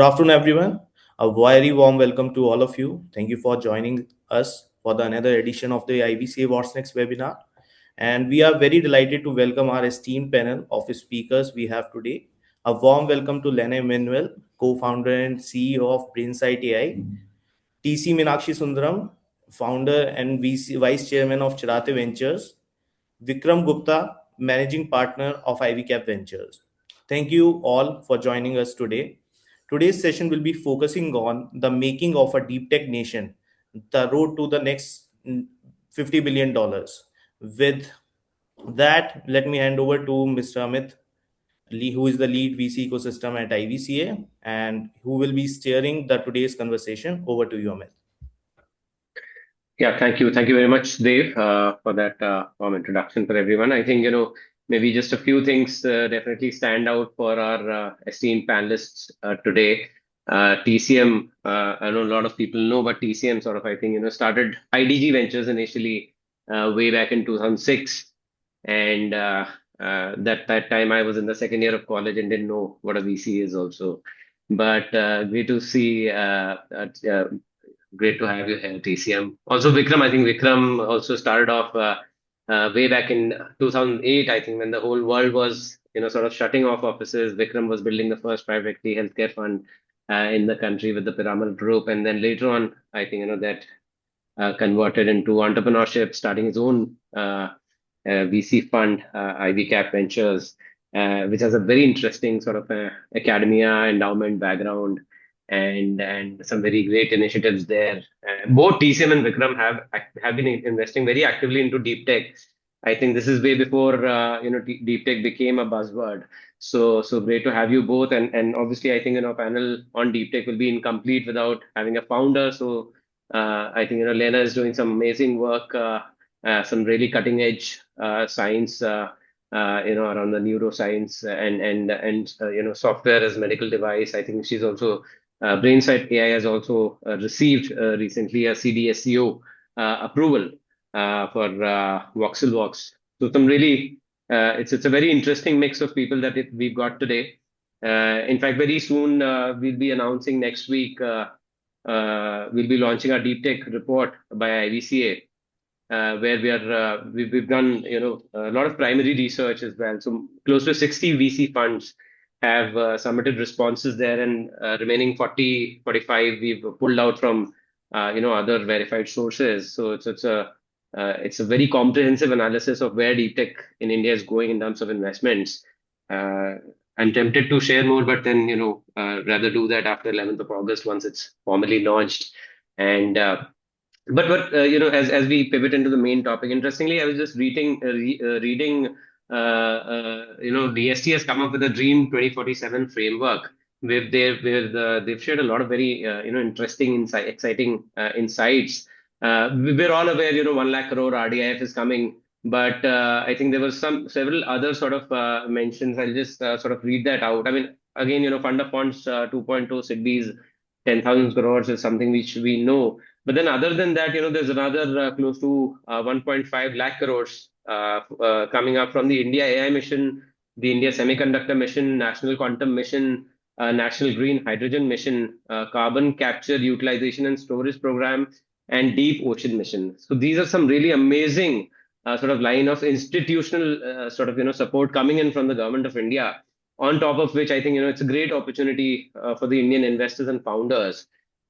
Good afternoon, everyone. A very warm welcome to all of you. Thank you for joining us for another edition of the IVCA sNext webinar. And we are very delighted to welcome our esteemed panel of speakers we have today. A warm welcome to Laina Emmanuel, co-founder and CEO of BrainSightAI, TC Meenakshi Sundaram, founder and vice chairman of Chiratae Ventures, Vikram Gupta, managing partner of IvyCap Ventures. Thank you all for joining us today. Today's session will be focusing on the making of a deep tech nation, the road to the next $50 billion. With that, let me hand over to Mr. Amit, who is the lead VC ecosystem at IVCA and who will be steering the today's conversation. Over to you, Amit. Yeah, thank you. Thank you very much, Dave, for that warm introduction for everyone. I think, maybe just a few things definitely stand out for our esteemed panelists today. TCM, I know a lot of people know, but TCM sort of, I think, started IDG Ventures initially way back in 2006. And that time I was in the second year of college and didn't know what a VC is also. But great to see great to have you here, TCM. Also, Vikram, I think Vikram also started off way back in 2008, I think, when the whole world was, sort of shutting off offices. Vikram was building the first private equity healthcare fund in the country with the Pyramid Group. And then later on, I think, that converted into entrepreneurship, starting his own VC fund, IvyCap Ventures, which has a very interesting sort of academia endowment background and some very great initiatives there. Both TCM and Vikram have been investing very actively into deep tech. I think this is way before deep tech became a buzzword. So great to have you both. And obviously, I think panel on deep tech will be incomplete without having a founder. So I think Laina is doing some amazing work, some really cutting edge science. Around the neuroscience and software as medical device. I think she's also BrainSightAI has also received recently a CDSCO approval for VoxelVox. So some really, it's a very interesting mix of people that we've got today. In fact, very soon we'll be announcing next week. We'll be launching our deep tech report by IVCA, where we've done a lot of primary research as well. So close to 60 VC funds have submitted responses there, and remaining 45 we've pulled out from other verified sources. So it's a very comprehensive analysis of where deep tech in India is going in terms of investments. I'm tempted to share more, but then rather do that after 11th of August once it's formally launched. And but as we pivot into the main topic, interestingly, I was just reading. DST has come up with a Dream 2047 framework where they've shared a lot of very interesting exciting insights. We're all aware 1 lakh crore RDIF is coming, but I think there was several other sort of mentions. I'll just sort of read that out. I mean, again, fund of funds 2.2 SIDBI's 10,000 crores is something which we know. But then other than that, there's another close to 1.5 lakh crores coming up from the India AI mission, the India Semiconductor Mission, National Quantum Mission, National Green Hydrogen Mission, Carbon Capture, Utilization and Storage Program, and Deep Ocean Mission. So these are some really amazing sort of line of institutional sort of support coming in from the government of India. On top of which, I think it's a great opportunity for the Indian investors and founders.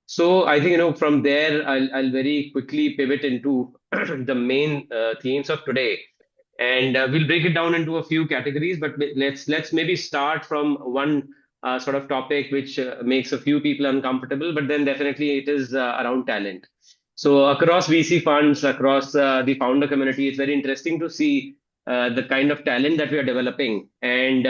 So I think from there I'll very quickly pivot into the main themes of today, and we'll break it down into a few categories. But let's maybe start from one sort of topic which makes a few people uncomfortable, but then definitely it is around talent. So across VC funds, across the founder community, it's very interesting to see the kind of talent that we are developing, and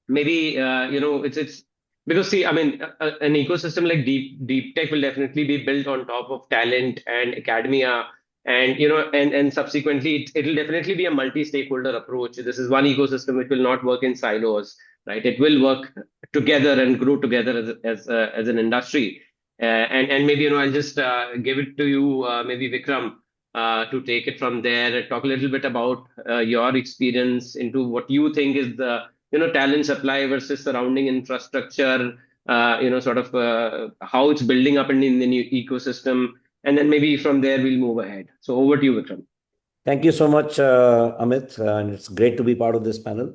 maybe it's because see, I mean, an ecosystem like deep tech will definitely be built on top of talent and academia, and and subsequently it'll definitely be a multi-stakeholder approach. This is one ecosystem which will not work in silos, right? It will work together and grow together as an industry. And maybe I'll just give it to you, maybe Vikram, to take it from there. Talk a little bit about your experience into what you think is the talent supply versus surrounding infrastructure, sort of how it's building up in the new ecosystem, and then maybe from there we'll move ahead. So over to you, Vikram. Thank you so much, Amit, and it's great to be part of this panel.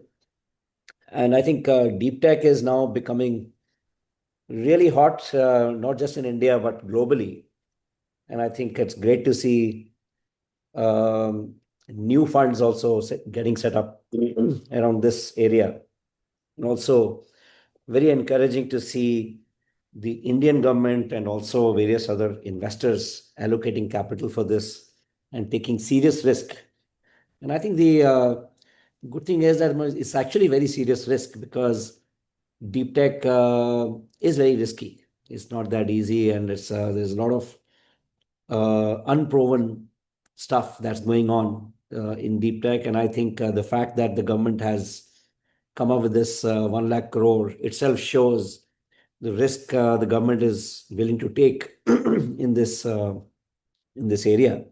And I think deep tech is now becoming really hot, not just in India, but globally. And I think it's great to see um, new funds also getting set up around this area. And also, very encouraging to see the Indian government and also various other investors allocating capital for this and taking serious risk. And I think the good thing is that it's actually very serious risk because deep tech is very risky. It's not that easy, and there's a lot of unproven stuff that's going on in deep tech. And I think the fact that the government has come up with this 1 lakh crore itself shows the risk the government is willing to take in this area.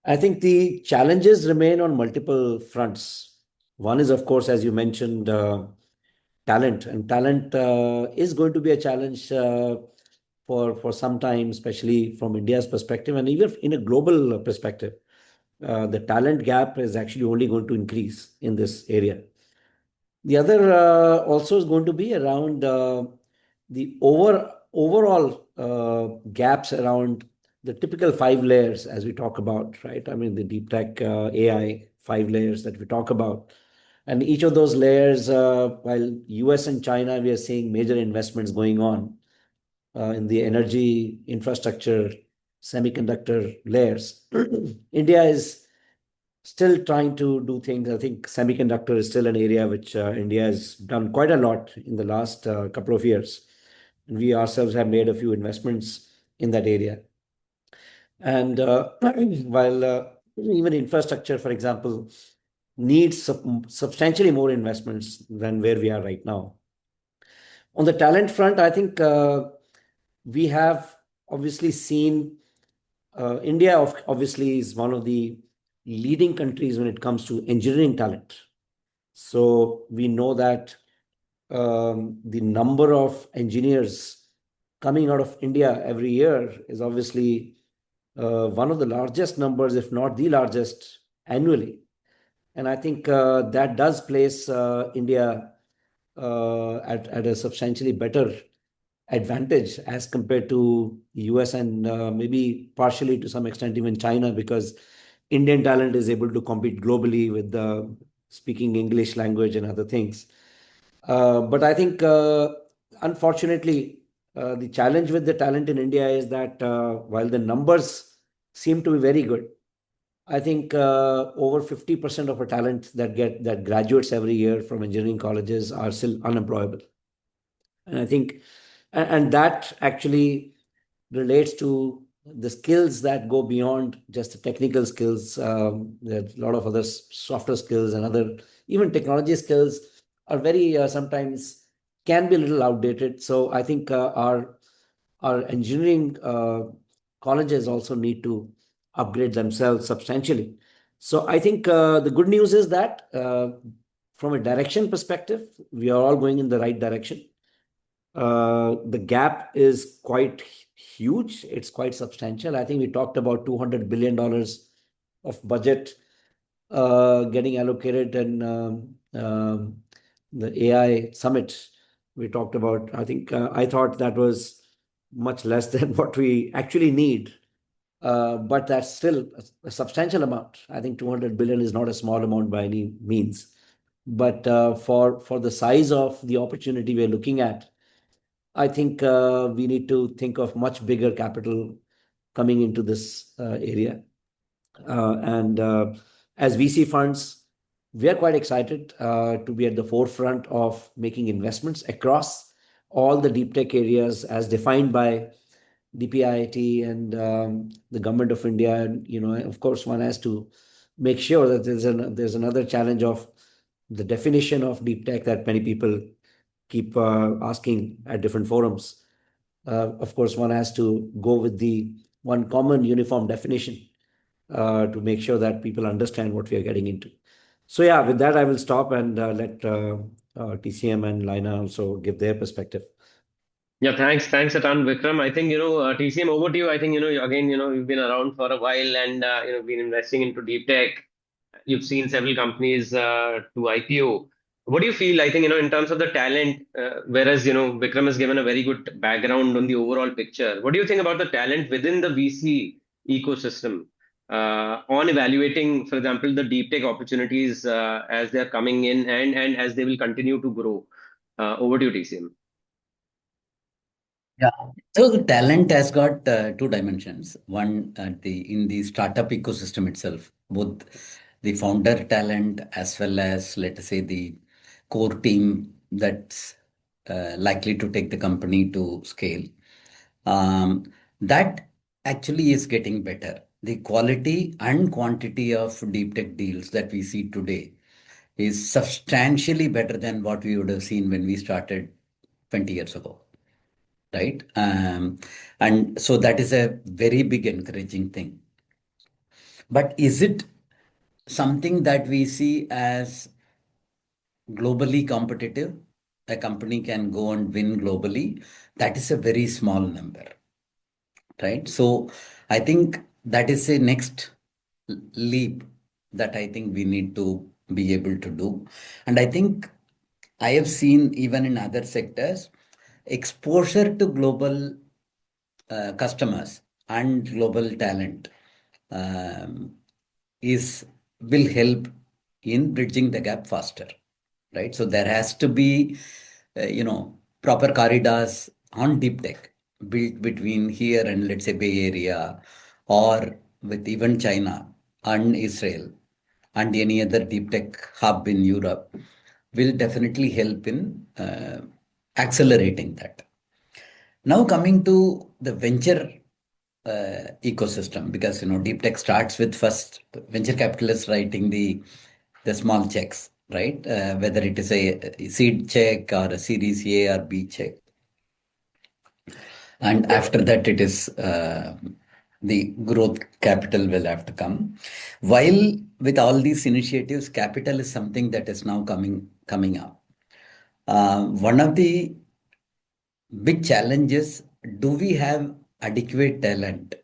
I think the challenges remain on multiple fronts. One is, of course, as you mentioned, talent, and talent is going to be a challenge for some time, especially from India's perspective, and even in a global perspective. The talent gap is actually only going to increase in this area. The other also is going to be around the overall gaps around the typical 5 layers as we talk about, right? I mean, the deep tech AI 5 layers that we talk about. And each of those layers, while US and China, we are seeing major investments going on in the energy infrastructure, semiconductor layers. India is still trying to do things. I think semiconductor is still an area which India has done quite a lot in the last couple of years. And we ourselves have made a few investments in that area. And while even infrastructure, for example, needs substantially more investments than where we are right now. On the talent front, I think we have obviously seen India obviously is one of the leading countries when it comes to engineering talent. So we know that the number of engineers coming out of India every year is obviously one of the largest numbers, if not the largest, annually. And I think that does place India at a substantially better advantage as compared to US and maybe partially to some extent even China, because Indian talent is able to compete globally with the speaking English language and other things. But I think, unfortunately, the challenge with the talent in India is that while the numbers seem to be very good, I think over 50% of our talent that graduates every year from engineering colleges are still unemployable. And I think, and that actually relates to the skills that go beyond just the technical skills. There's a lot of other softer skills and other even technology skills are very sometimes can be a little outdated. So I think our engineering colleges also need to upgrade themselves substantially. So I think the good news is that from a direction perspective, we are all going in the right direction. The gap is quite huge. It's quite substantial. I think we talked about $200 billion of budget getting allocated in the AI summit. We talked about, I think, I thought that was much less than what we actually need. But that's still a substantial amount. I think 200 billion is not a small amount by any means. But for the size of the opportunity we're looking at, I think we need to think of much bigger capital coming into this area. And as VC funds, we are quite excited to be at the forefront of making investments across all the deep tech areas as defined by DPIIT and the government of India. And, of course, one has to make sure that there's another challenge of the definition of deep tech that many people keep asking at different forums. Of course, one has to go with the one common uniform definition to make sure that people understand what we are getting into. So yeah, with that, I will stop and let TCM and Laina also give their perspective. Yeah, thanks a ton, Vikram. I think, TCM, over to you. I think, again, you've been around for a while and, been investing into deep tech. You've seen several companies to IPO. What do you feel? I think, in terms of the talent, whereas, Vikram has given a very good background on the overall picture. What do you think about the talent within the VC ecosystem on evaluating, for example, the deep tech opportunities as they're coming in and as they will continue to grow? Over to you, TCM. Yeah. So the talent has got two dimensions. One, in the startup ecosystem itself, both the founder talent as well as, let us say, the core team that's likely to take the company to scale. That actually is getting better. The quality and quantity of deep tech deals that we see today is substantially better than what we would have seen when we started 20 years ago, right? And so that is a very big encouraging thing. But is it something that we see as globally competitive? A company can go and win globally. That is a very small number, right? So I think that is a next leap that I think we need to be able to do. And I think I have seen even in other sectors, exposure to global customers and global talent um, is will help in bridging the gap faster, right? So there has to be, proper corridors on deep tech built between here and, let's say, Bay Area, or with even China and Israel and any other deep tech hub in Europe, will definitely help in accelerating that. Now coming to the venture ecosystem, because deep tech starts with first venture capitalists writing the small checks, right? Whether it is a seed check or a Series A or B check, and after that it is the growth capital will have to come. While with all these initiatives, capital is something that is now coming up. One of the big challenge is, do we have adequate talent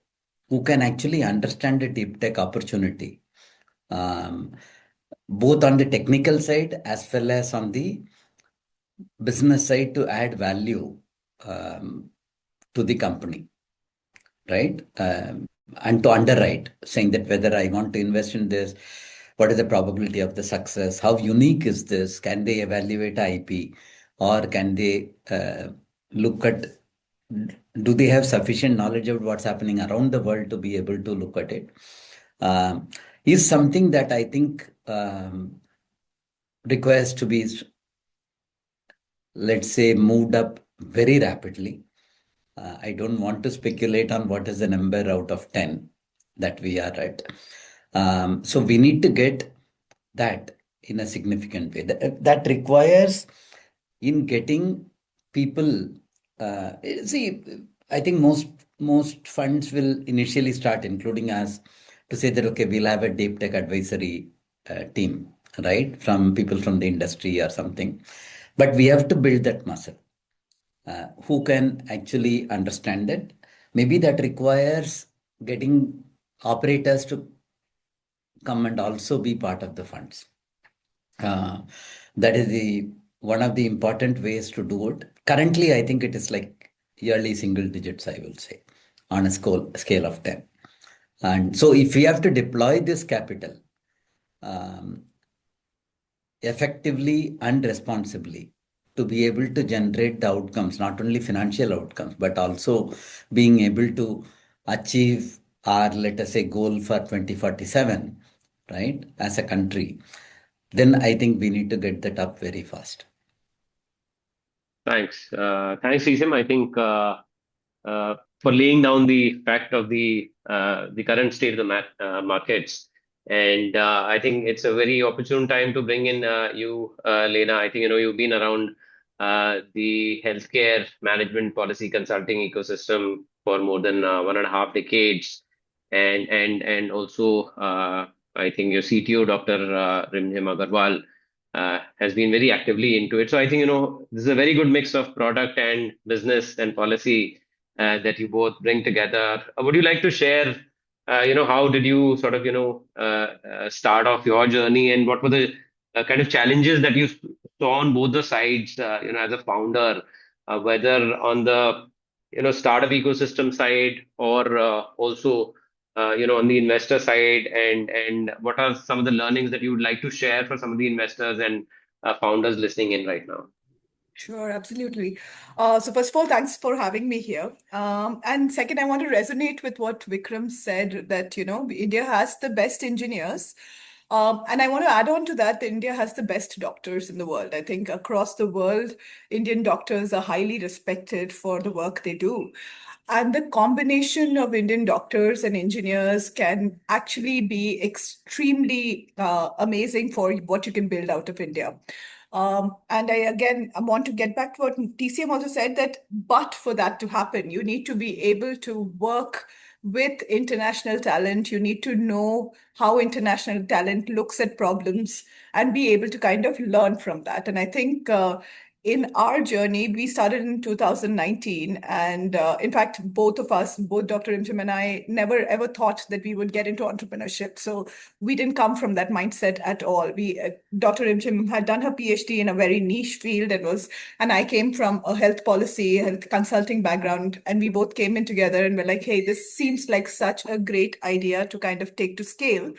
who can actually understand the deep tech opportunity, um, both on the technical side as well as on the business side, to add value to the company, right? And to underwrite, saying that whether I want to invest in this, what is the probability of the success? How unique is this? Can they evaluate IP, or can they look at? Do they have sufficient knowledge of what's happening around the world to be able to look at it? Is something that I think requires to be, let's say, moved up very rapidly. I don't want to speculate on what is the number out of 10 that we are at. So we need to get that in a significant way. That requires in getting people. See, I think most funds will initially start, including us, to say that, okay, we'll have a deep tech advisory team, right, from people from the industry or something. But we have to build that muscle. Who can actually understand it? Maybe that requires getting operators to come and also be part of the funds. That is one of the important ways to do it. Currently, I think it is like yearly single digits, I will say, on a scale of 10. And so if we have to deploy this capital effectively and responsibly, to be able to generate the outcomes, not only financial outcomes, but also being able to achieve our, let us say, goal for 2047, right, as a country, then I think we need to get that up very fast. Thanks. Thanks, Isam. I think for laying down the fact of the current state of the markets. And I think it's a very opportune time to bring in you, Laina. I think you've been around the healthcare management policy consulting ecosystem for more than 1.5 decades, and also I think your CTO, Dr. Rimhim Agarwal. has been very actively into it. So I think, this is a very good mix of product and business and policy that you both bring together. Would you like to share, how did you sort of, start off your journey, and what were the kind of challenges that you saw on both the sides, as a founder, whether on the, startup ecosystem side, or also on the investor side, and what are some of the learnings that you would like to share for some of the investors and founders listening in right now? Sure, absolutely. So first of all, thanks for having me here. And second, I want to resonate with what Vikram said, that, India has the best engineers. And I want to add on to that, India has the best doctors in the world. I think across the world, Indian doctors are highly respected for the work they do. And the combination of Indian doctors and engineers can actually be extremely amazing for what you can build out of India. And I want to get back to what TCM also said, that but for that to happen, you need to be able to work with international talent. You need to know how international talent looks at problems and be able to kind of learn from that. And I think in our journey, we started in 2019. And in fact, both of us, both Dr. Imchim and I, never ever thought that we would get into entrepreneurship. So we didn't come from that mindset at all. Dr. Imchim had done her PhD in a very niche field, and I came from a health policy, health consulting background, and we both came in together and were like, hey, this seems like such a great idea to kind of take to scale.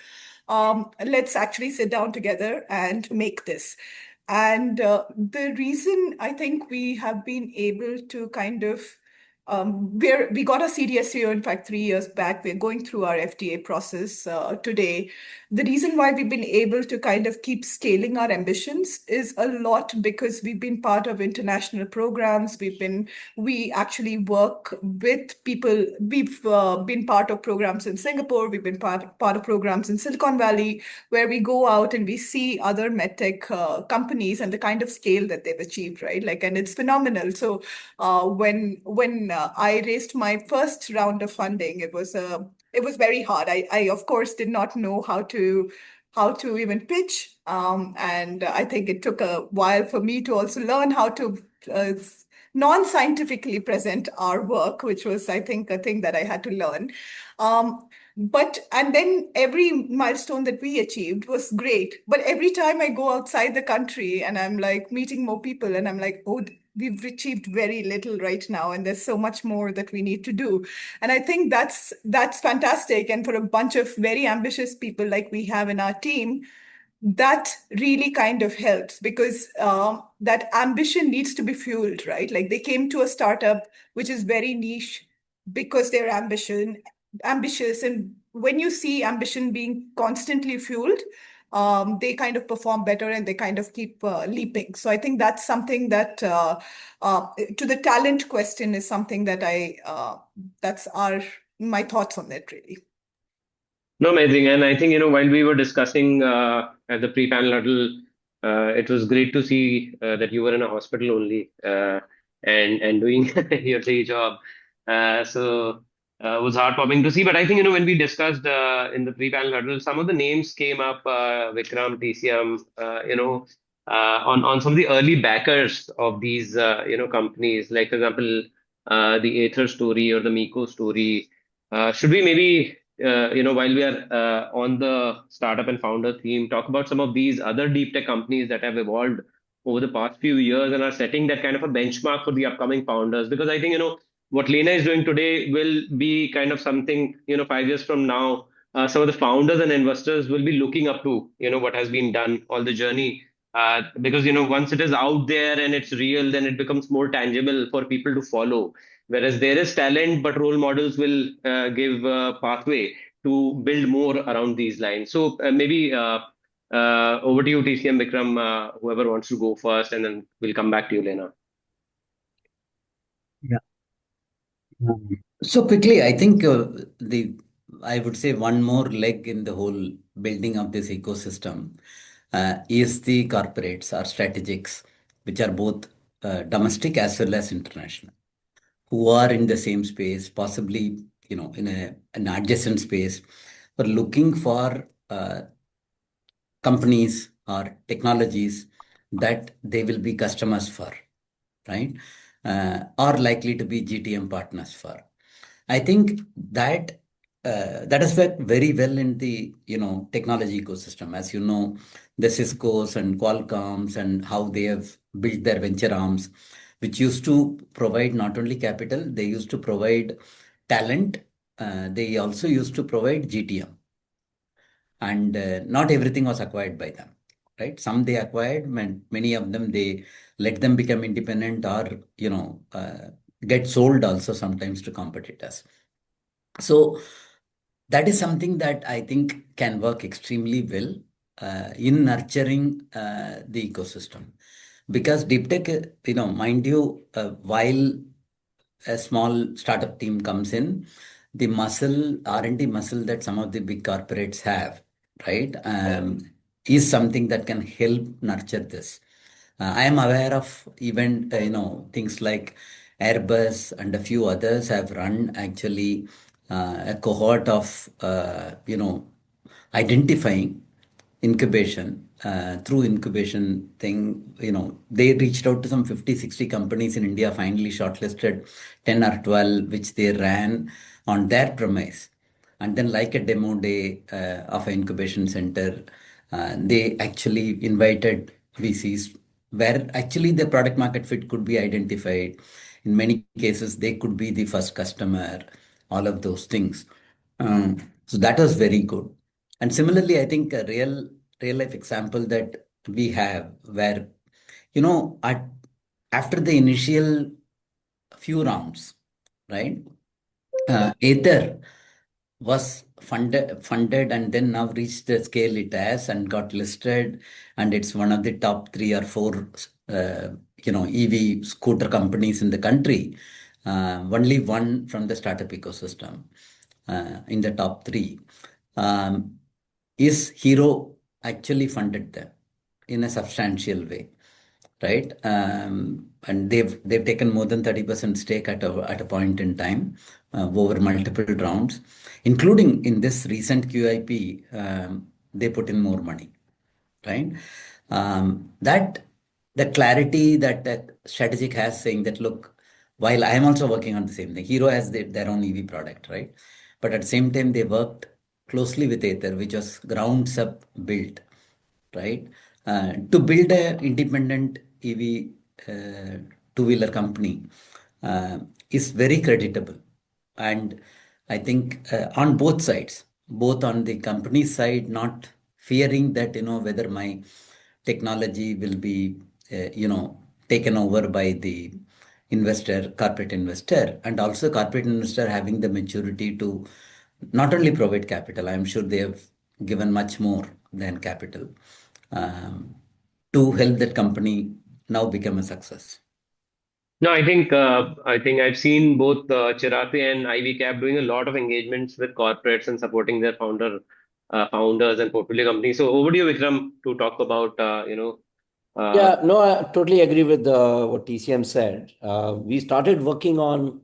Let's actually sit down together and make this. And the reason I think we have been able to kind of we got a CDSCO, in fact, 3 years back. We're going through our FDA process today. The reason why we've been able to kind of keep scaling our ambitions is a lot because we've been part of international programs. We actually work with people. We've been part of programs in Singapore. We've been part of programs in Silicon Valley, where we go out and we see other medtech companies and the kind of scale that they've achieved, right? And it's phenomenal. So when I raised my first round of funding, it was very hard. I of course did not know how to even pitch, and I think it took a while for me to also learn how to non-scientifically present our work, which was, I think, a thing that I had to learn. And then every milestone that we achieved was great. But every time I go outside the country and I'm like meeting more people, and I'm like, oh, we've achieved very little right now, and there's so much more that we need to do. And I think that's fantastic. And for a bunch of very ambitious people like we have in our team, that really kind of helps, because that ambition needs to be fueled, right? They came to a startup which is very niche because they're ambitious. And when you see ambition being constantly fueled, they kind of perform better and they kind of keep leaping. So I think that's something that, to the talent question, is something that that's my thoughts on that, really. No, amazing. And I think, while we were discussing at the pre-panel huddle, it was great to see that you were in a hospital only and doing your day job. So it was heartwarming to see. But I think, when we discussed in the pre-panel huddle, some of the names came up, Vikram, TCM, on some of the early backers of these, companies, like, for example, the Aether story or the Miko story. Should we maybe while we are on the startup and founder theme, talk about some of these other deep tech companies that have evolved over the past few years and are setting that kind of a benchmark for the upcoming founders? Because I think, what Laina is doing today will be kind of something, 5 years from now, some of the founders and investors will be looking up to, what has been done, all the journey. Because, once it is out there and it's real, then it becomes more tangible for people to follow. Whereas there is talent, but role models will give a pathway to build more around these lines. So maybe over to you, TCM, Vikram, whoever wants to go first, and then we'll come back to you, Laina. Yeah. So quickly, I think I would say one more leg in the whole building of this ecosystem is the corporates or strategics, which are both domestic as well as international, who are in the same space, possibly, in an adjacent space, but looking for companies or technologies that they will be customers for, right? Or likely to be GTM partners for. I think that that has worked very well in the technology ecosystem. As you know, the Cisco's and Qualcomm's and how they have built their venture arms, which used to provide not only capital, they used to provide talent. They also used to provide GTM, and not everything was acquired by them, right? Some they acquired, many of them they let them become independent, or get sold also sometimes to competitors. So that is something that I think can work extremely well in nurturing the ecosystem. Because deep tech, mind you, while a small startup team comes in, the R&D muscle that some of the big corporates have, right, is something that can help nurture this. I am aware of even things like Airbus and a few others have run actually a cohort of identifying incubation through incubation thing. They reached out to some 50-60 companies in India, finally shortlisted 10 or 12 which they ran on their premise, and then like a demo day of an incubation center, they actually invited VCs where actually the product market fit could be identified. In many cases they could be the first customer, all of those things. So that was very good. And similarly, I think a real life example that we have where, after the initial few rounds, right? Either was funded and then now reached the scale it has and got listed, and it's one of the top 3 or 4 EV scooter companies in the country. Only one from the startup ecosystem in the top 3. Is Hero actually funded them in a substantial way, right? And they've taken more than 30% stake at a point in time over multiple rounds, including in this recent QIP. They put in more money, right? That the clarity that strategic has, saying that, look, while I am also working on the same thing, Hero has their own EV product, right? But at the same time, they worked closely with Ather, which was grounds up built, right? To build an independent EV two-wheeler company is very creditable. And I think on both sides, both on the company side, not fearing that, whether my technology will be, taken over by the corporate investor, and also corporate investor having the maturity to not only provide capital, I'm sure they have given much more than capital to help that company now become a success. No, I think I've seen both Chiratae and IvyCap doing a lot of engagements with corporates and supporting their founders and portfolio companies. So over to you, Vikram, to talk about Yeah, no, I totally agree with what TCM said. We started working on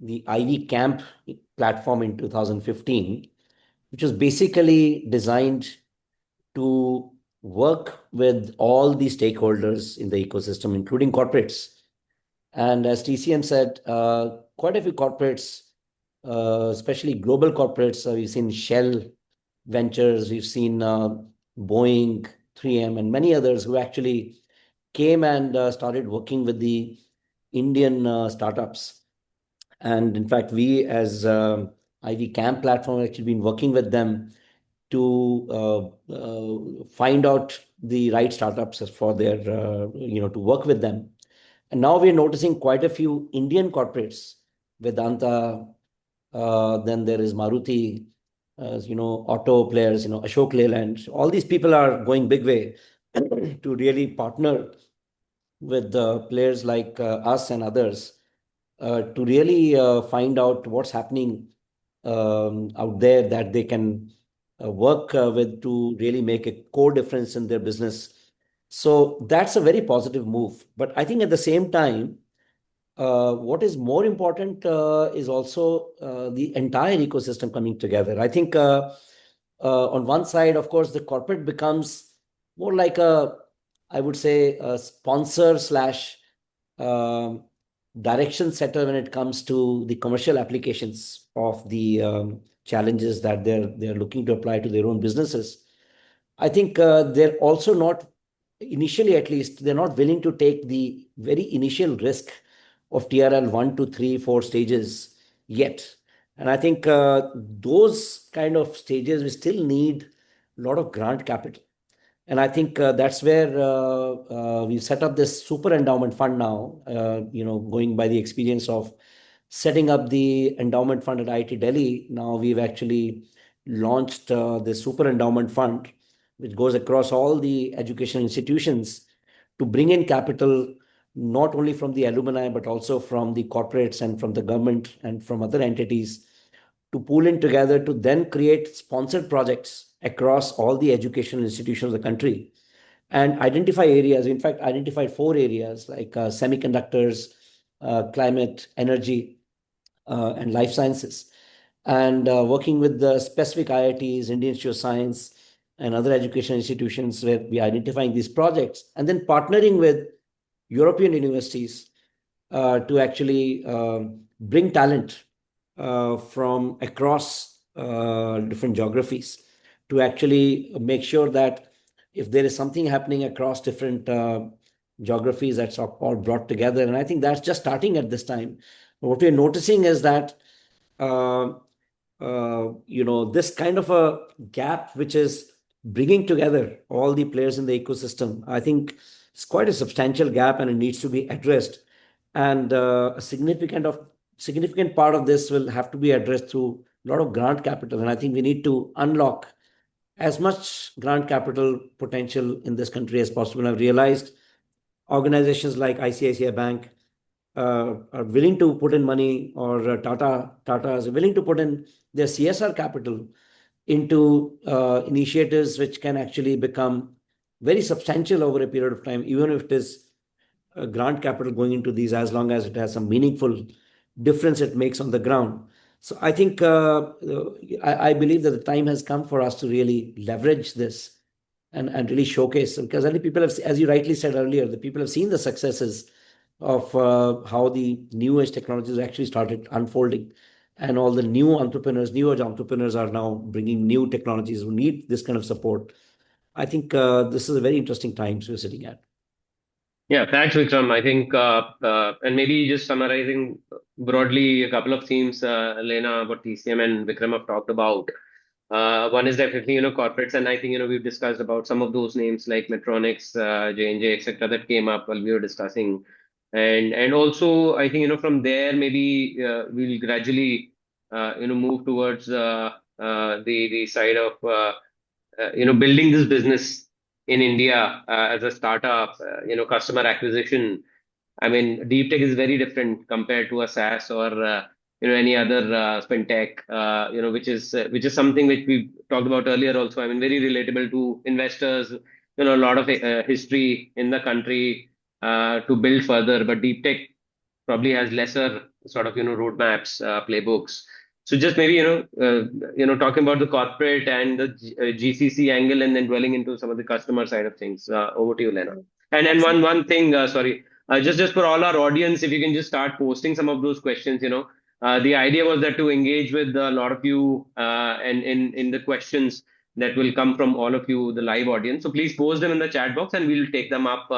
the IvyCamp platform in 2015, which was basically designed to work with all the stakeholders in the ecosystem, including corporates. And as TCM said, quite a few corporates, especially global corporates, we've seen Shell Ventures, we've seen Boeing, 3M, and many others who actually came and started working with the Indian startups. And in fact, we as IvyCamp platform have actually been working with them to find out the right startups for their, to work with them. And now we're noticing quite a few Indian corporates, Vedanta, then there is Maruti, auto players, Ashok Leyland. All these people are going big way to really partner with players like us and others to really find out what's happening out there that they can work with to really make a core difference in their business. So that's a very positive move. But I think at the same time, what is more important is also the entire ecosystem coming together. I think on one side, of course, the corporate becomes more like I would say, a sponsor slash direction setter when it comes to the commercial applications of the challenges that they're looking to apply to their own businesses. I think they're also not, initially at least, they're not willing to take the very initial risk of TRL 1 to 3, 4 stages yet. And I think those kind of stages, we still need a lot of grant capital. And I think that's where we've set up this super endowment fund now, going by the experience of setting up the endowment fund at IIT Delhi. Now we've actually launched the super endowment fund, which goes across all the education institutions to bring in capital, not only from the alumni, but also from the corporates and from the government and from other entities, to pool in together to then create sponsored projects across all the educational institutions of the country and identify areas. In fact, identified 4 areas like semiconductors, climate, energy, and life sciences, and working with the specific IITs, Indian Institute of Science, and other education institutions where we are identifying these projects, and then partnering with European universities to actually bring talent from across different geographies to actually make sure that if there is something happening across different geographies, that's all brought together. And I think that's just starting at this time. What we're noticing is that uh, this kind of a gap, which is bringing together all the players in the ecosystem, I think it's quite a substantial gap and it needs to be addressed. And a significant part of this will have to be addressed through a lot of grant capital. And I think we need to unlock as much grant capital potential in this country as possible. I've realized organizations like ICICI Bank are willing to put in money, or Tata is willing to put in their CSR capital into initiatives which can actually become very substantial over a period of time, even if it is grant capital going into these, as long as it has some meaningful difference it makes on the ground. So I think I believe that the time has come for us to really leverage this and really showcase, because only people have, as you rightly said earlier, the people have seen the successes of how the new age technologies actually started unfolding, and all the new age entrepreneurs are now bringing new technologies who need this kind of support. I think this is a very interesting times we're sitting at. Yeah, thanks, Vikram. I think, and maybe just summarizing broadly a couple of themes, Laina, what TCM and Vikram have talked about. One is definitely, corporates, and I think, we've discussed about some of those names like Metronics, J&J, etc., that came up while we were discussing. And also, I think, from there, maybe we'll gradually, move towards the side of, building this business in India as a startup, customer acquisition. I mean, DeepTech is very different compared to a SaaS or any other fintech, which is something which we talked about earlier also. I mean, very relatable to investors. A lot of history in the country to build further, but DeepTech probably has lesser sort of roadmaps, playbooks. So just maybe talking about the corporate and the GCC angle, and then dwelling into some of the customer side of things. Over to you, Lena. And one thing, sorry, just for all our audience, if you can just start posting some of those questions. The idea was that to engage with a lot of you and in the questions that will come from all of you, the live audience. So please post them in the chat box, and we'll take them up.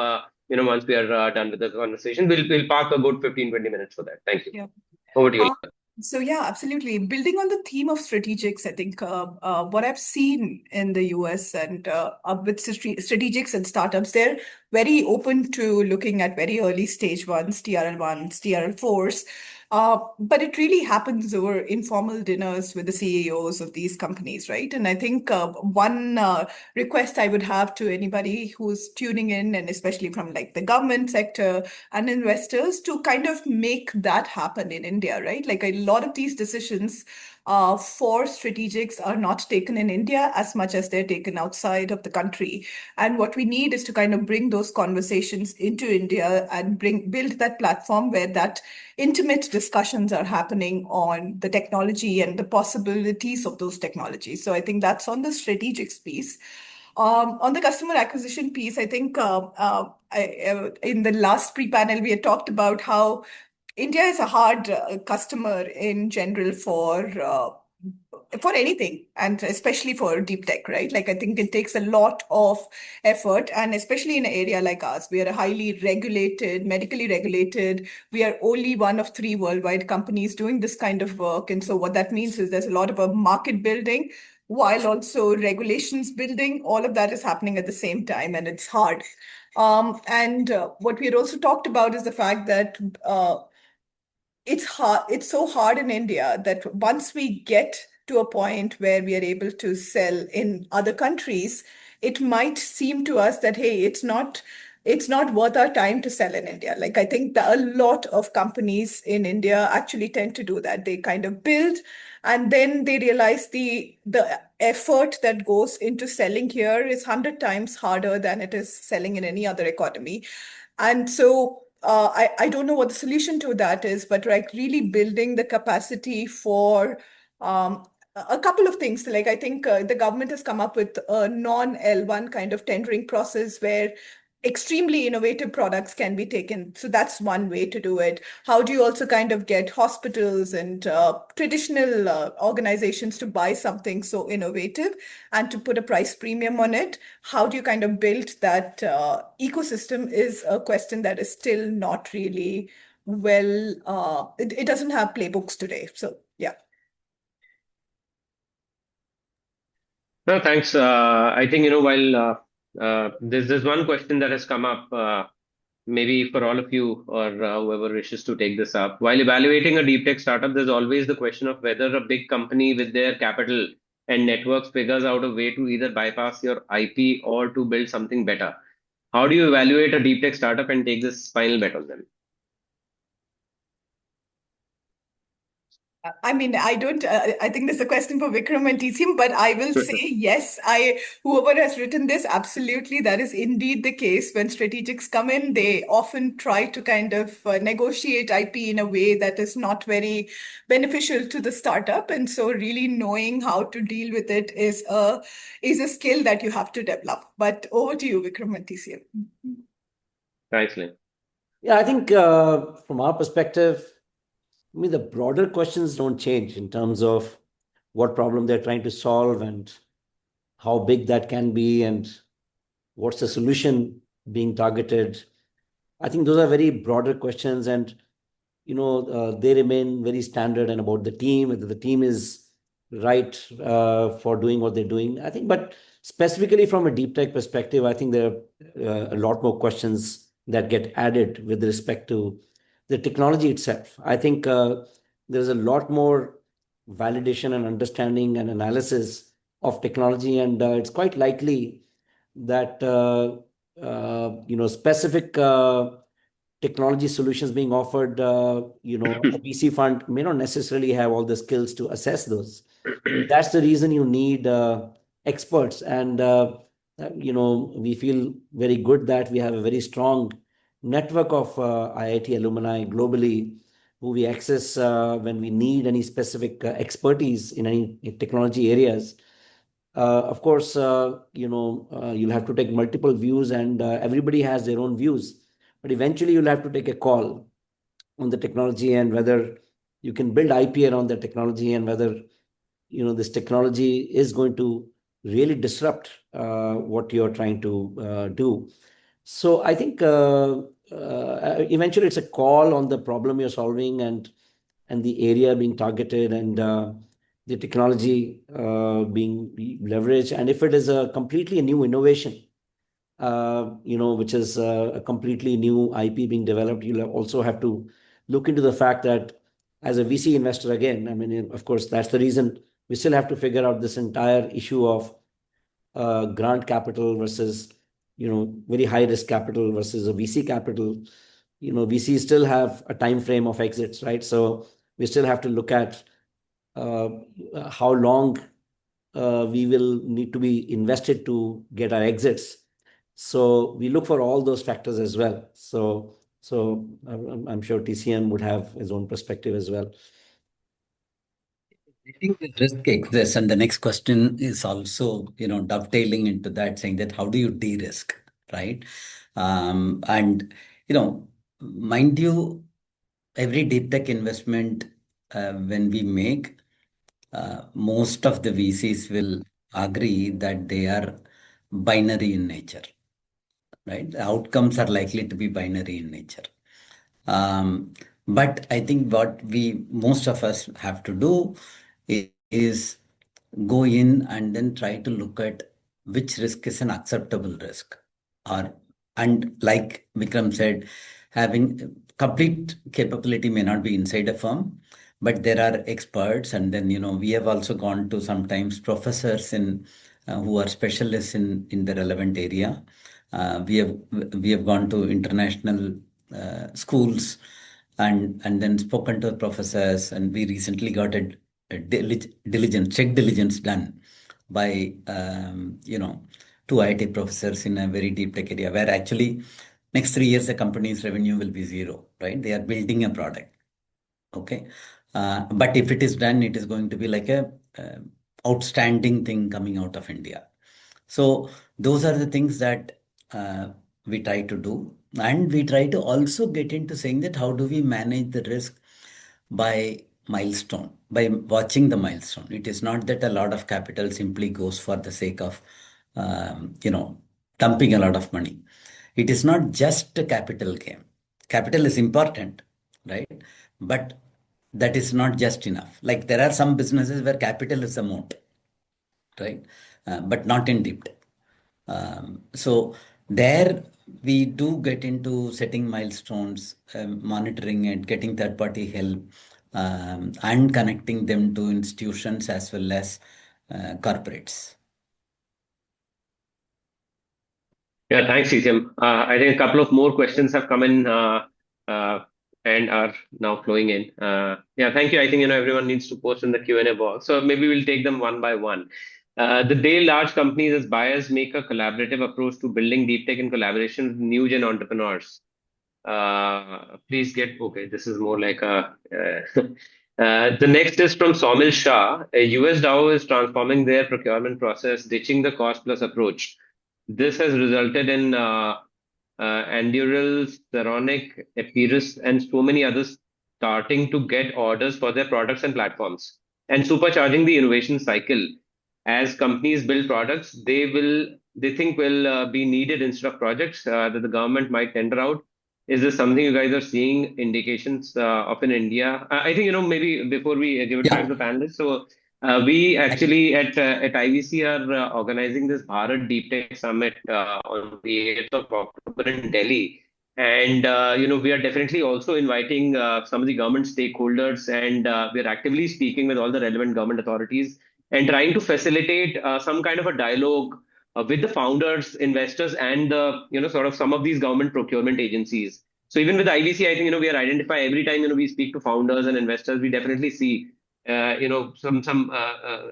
Once we are done with the conversation, we'll park a good 15-20 minutes for that. Thank you. Yeah. Over to you. So yeah, absolutely. Building on the theme of strategics, I think what I've seen in the US and with strategics and startups, they're very open to looking at very early stage ones, TRL ones, TRL fours. But it really happens over informal dinners with the CEOs of these companies, right? And I think one request I would have to anybody who's tuning in, and especially from like the government sector and investors, to kind of make that happen in India, right? Like a lot of these decisions for strategics are not taken in India as much as they're taken outside of the country. And what we need is to kind of bring those conversations into India and build that platform where that intimate discussions are happening on the technology and the possibilities of those technologies. So I think that's on the strategics piece. On the customer acquisition piece, I think in the last pre-panel, we had talked about how India is a hard customer in general for anything, and especially for deep tech, right? Like I think it takes a lot of effort, and especially in an area like ours, we are a highly regulated, medically regulated. We are only one of 3 worldwide companies doing this kind of work, and so what that means is there's a lot of a market building while also regulations building. All of that is happening at the same time, and it's hard. And what we had also talked about is the fact that it's hard, it's so hard in India that once we get to a point where we are able to sell in other countries, it might seem to us that, hey, it's not worth our time to sell in India. Like I think that a lot of companies in India actually tend to do that. They kind of build and then they realize the effort that goes into selling here is 100 times harder than it is selling in any other economy. And so I don't know what the solution to that is, but like really building the capacity for a couple of things. Like I think the government has come up with a non-L1 kind of tendering process where extremely innovative products can be taken. So that's one way to do it. How do you also kind of get hospitals and traditional organizations to buy something so innovative and to put a price premium on it? How do you kind of build that ecosystem is a question that is still not really it doesn't have playbooks today. So yeah. No, thanks. I think, while there's one question that has come up, maybe for all of you or whoever wishes to take this up. While evaluating a deep tech startup, there's always the question of whether a big company with their capital and networks figures out a way to either bypass your IP or to build something better. How do you evaluate a deep tech startup and take this final bet on them? I mean, I don't, I think this is a question for Vikram and TCM, but I will say yes. Whoever has written this, absolutely, that is indeed the case. When strategics come in, they often try to kind of negotiate IP in a way that is not very beneficial to the startup. And so really knowing how to deal with it is a skill that you have to develop. But over to you, Vikram and TCM. Thanks, Lynn. Yeah, I think from our perspective, I mean, the broader questions don't change in terms of what problem they're trying to solve and how big that can be and what's the solution being targeted. I think those are very broader questions, and they remain very standard and about the team, whether the team is right for doing what they're doing. I think, but specifically from a deep tech perspective, I think there are a lot more questions that get added with respect to the technology itself. I think there's a lot more validation and understanding and analysis of technology, and it's quite likely that specific technology solutions being offered, a VC fund may not necessarily have all the skills to assess those. That's the reason you need experts, and we feel very good that we have a very strong network of IIT alumni globally who we access when we need any specific expertise in any technology areas. Of course, you'll have to take multiple views, and everybody has their own views. But eventually, you'll have to take a call on the technology and whether you can build IP around the technology and whether this technology is going to really disrupt what you're trying to do. So I think eventually it's a call on the problem you're solving and the area being targeted and the technology being leveraged. And if it is a completely new innovation, which is a completely new IP being developed, you'll also have to look into the fact that as a VC investor, again, I mean, of course, that's the reason we still have to figure out this entire issue of grant capital versus very high risk capital versus a VC capital. VCs still have a time frame of exits, right? So we still have to look at how long we will need to be invested to get our exits. So we look for all those factors as well. So I'm sure TCM would have his own perspective as well. I think the risk exists, and the next question is also, dovetailing into that, saying that how do you de-risk, right? And mind you, every deep tech investment when we make, most of the VCs will agree that they are binary in nature, right? The outcomes are likely to be binary in nature. But I think what most of us have to do is go in and then try to look at which risk is an acceptable risk. And like Vikram said, having complete capability may not be inside a firm, but there are experts. And then, we have also gone to sometimes professors who are specialists in the relevant area. We have gone to international schools and then spoken to professors, and we recently got a check diligence done by two IIT professors in a very deep tech area, where actually next 3 years the company's revenue will be zero, right? They are building a product. Okay. But if it is done, it is going to be like a outstanding thing coming out of India. So those are the things that we try to do. And we try to also get into saying that how do we manage the risk by milestone, by watching the milestone. It is not that a lot of capital simply goes for the sake of, dumping a lot of money. It is not just a capital game. Capital is important, right? But that is not just enough. Like there are some businesses where capital is a moat, right? But not in deep tech. So there we do get into setting milestones, monitoring it, getting third-party help, and connecting them to institutions as well as corporates. Yeah, thanks, Ethan. I think a couple of more questions have come in and are now flowing in. Yeah, thank you. I think everyone needs to post in the Q&A box, so maybe we'll take them one by one. The day large companies as buyers make a collaborative approach to building deep tech in collaboration with new gen entrepreneurs. Please get okay. This is more like a. The next is from Somil Shah. A US Dow is transforming their procurement process, ditching the cost plus approach. This has resulted in Anduril, Saronic, Epirus, and so many others starting to get orders for their products and platforms and supercharging the innovation cycle. As companies build products, they think will be needed instead of projects that the government might tender out. Is this something you guys are seeing indications of in India? I think maybe before we give it back to the panelists. So we actually at IVC are organizing this Bharat Deep Tech Summit on the 8th of October in Delhi. And, we are definitely also inviting some of the government stakeholders, and we are actively speaking with all the relevant government authorities and trying to facilitate some kind of a dialogue with the founders, investors, and the, sort of some of these government procurement agencies. So even with IVC, I think, we are identifying every time, we speak to founders and investors, we definitely see some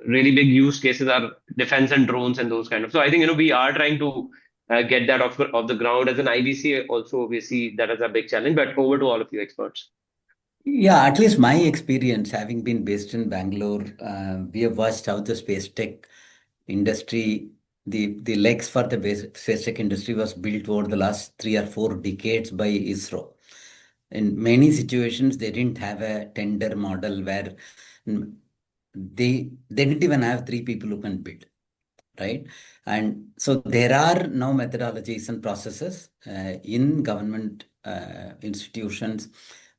really big use cases are defense and drones and those kind of. So I think we are trying to get that off the ground as an IVC. Also, we see that as a big challenge. But over to all of you experts. Yeah, at least my experience, having been based in Bangalore, we have watched how the space tech industry, the legs for the space tech industry was built over the last 3 or 4 decades by ISRO. In many situations, they didn't have a tender model where they didn't even have 3 people who can bid, right? And so there are now methodologies and processes in government institutions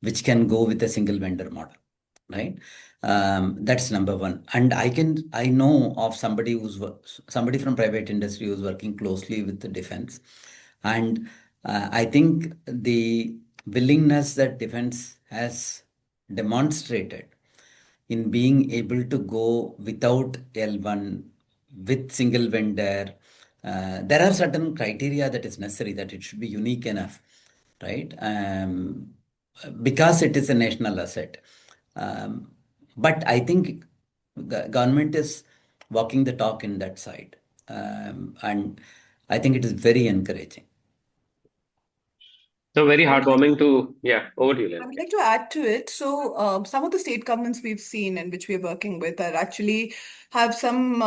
which can go with a single vendor model, right? That's number one. And I know of somebody from private industry who's working closely with the defense. And I think the willingness that defense has demonstrated in being able to go without L1 with single vendor, there are certain criteria that is necessary, that it should be unique enough, right? Because it is a national asset. But I think the government is walking the talk in that side. And I think it is very encouraging. So very I would like heartwarming to, yeah, over to you, I Len. would like to add to it. So, some of the state governments we've seen and which we're working with are actually have some,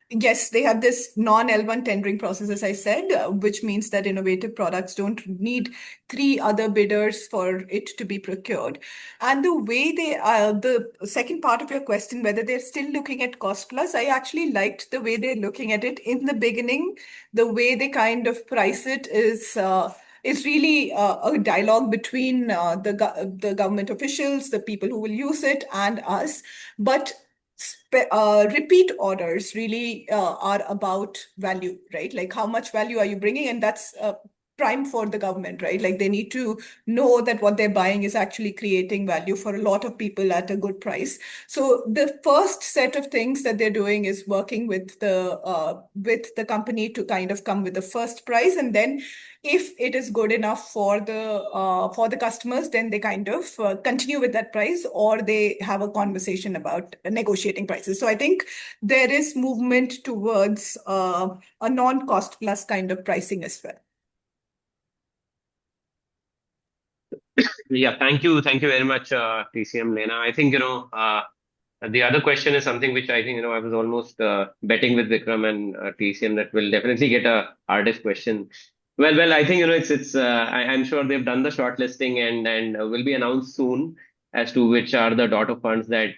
yes, they have this non-L1 tendering process, as I said, which means that innovative products don't need three other bidders for it to be procured. And the way the second part of your question, whether they're still looking at cost plus, I actually liked the way they're looking at it in the beginning. The way they kind of price it is really a dialogue between the government officials, the people who will use it, and us. But repeat orders really are about value, right? Like how much value are you bringing? And that's prime for the government, right? Like they need to know that what they're buying is actually creating value for a lot of people at a good price. So the first set of things that they're doing is working with the company to kind of come with the first price, and then if it is good enough for the customers, then they kind of continue with that price, or they have a conversation about negotiating prices. So I think there is movement towards a non-cost plus kind of pricing as well. Yeah, thank you very much, TCM Lena. I think, the other question is something which I think, I was almost betting with Vikram and TCM that will definitely get a hardest question. Well, I think, I'm sure they've done the shortlisting and will be announced soon as to which are the daughter funds that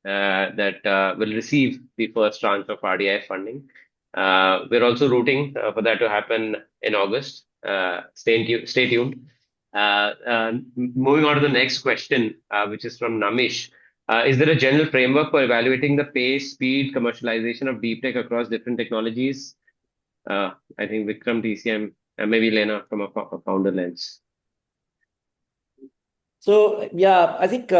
will receive the first tranche of RDI funding. We're also rooting for that to happen in August. Stay tuned. Moving on to the next question, which is from Namish. Is there a general framework for evaluating the pace, speed, commercialization of deep tech across different technologies? I think Vikram, TCM, and maybe Lena from a founder lens. So, yeah, I think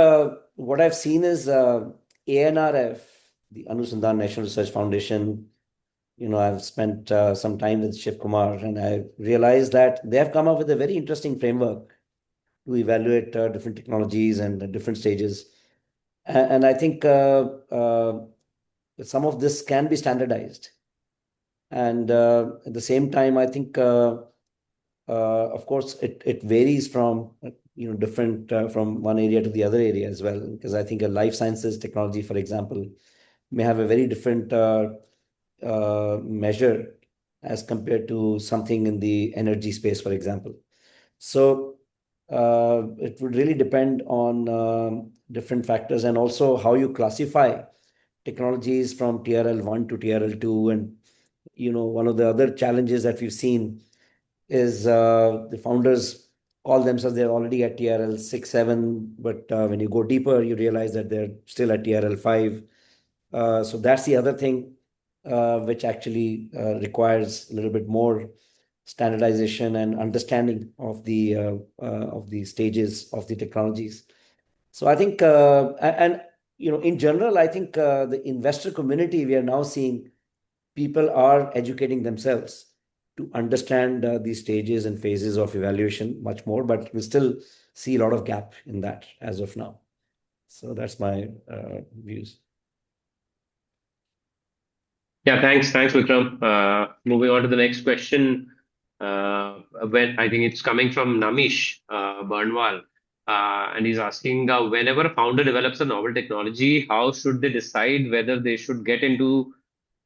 what I've seen is ANRF, the Anusandhan National Research Foundation. I've spent some time with Shiv Kumar, and I realized that they have come up with a very interesting framework to evaluate different technologies and different stages. And I think some of this can be standardized. And at the same time, I think, of course, it varies from different from one area to the other area as well. Because I think a life sciences technology, for example, may have a very different measure as compared to something in the energy space, for example. So it would really depend on different factors, and also how you classify technologies from TRL1 to TRL2. And one of the other challenges that we've seen is the founders call themselves they're already at TRL6, 7, but when you go deeper, you realize that they're still at TRL5. So that's the other thing which actually requires a little bit more standardization and understanding of the stages of the technologies. So I think, and in general, I think the investor community, we are now seeing people are educating themselves to understand these stages and phases of evaluation much more, but we still see a lot of gap in that as of now. So that's my views. Yeah, thanks, Vikram. Moving on to the next question. When I think it's coming from Namish Burnwal, and he's asking, whenever a founder develops a novel technology, how should they decide whether they should get into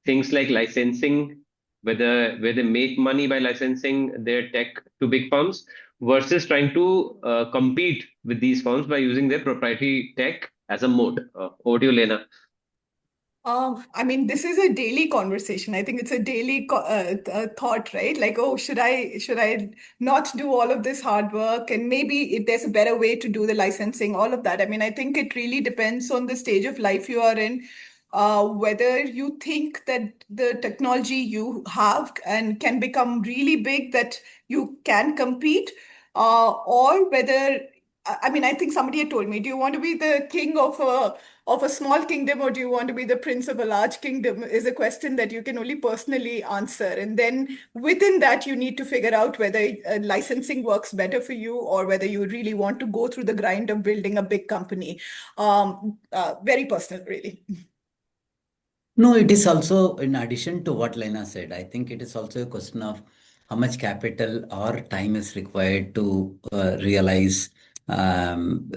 things like licensing, where they make money by licensing their tech to big firms, versus trying to compete with these firms by using their proprietary tech as a moat? Over to you, Lena. I mean, this is a daily conversation. I think it's a daily thought, right? Like, oh, should I not do all of this hard work? And maybe if there's a better way to do the licensing, all of that. I mean, I think it really depends on the stage of life you are in, whether you think that the technology you have and can become really big that you can compete, or whether I mean, I think somebody had told me, do you want to be the king of a small kingdom, or do you want to be the prince of a large kingdom, is a question that you can only personally answer. And then within that, you need to figure out whether licensing works better for you, or whether you really want to go through the grind of building a big company. Very personal, really. No, it is also, in addition to what Lena said, I think it is also a question of how much capital or time is required to realize um,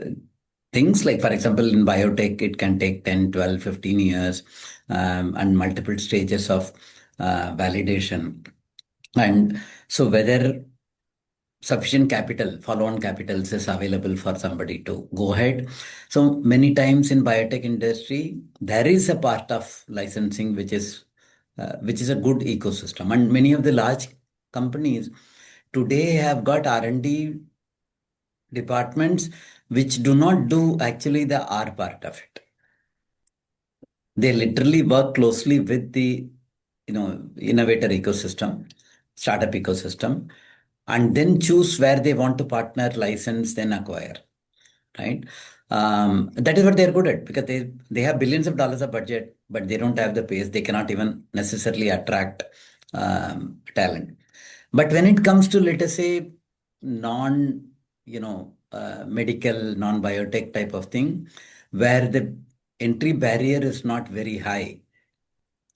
things like, for example, in biotech, it can take 10, 12, 15 years and multiple stages of validation. And so whether sufficient capital, follow-on capitals is available for somebody to go ahead. So many times in biotech industry, there is a part of licensing which is a good ecosystem. And many of the large companies today have got R&D departments which do not do actually the R part of it. They literally work closely with the innovator ecosystem, startup ecosystem, and then choose where they want to partner, license, then acquire. Right? That is what they're good at, because they have billions of dollars of budget, but they don't have the pace. They cannot even necessarily attract talent. But when it comes to, let us say, non, medical, non-biotech type of thing, where the entry barrier is not very high,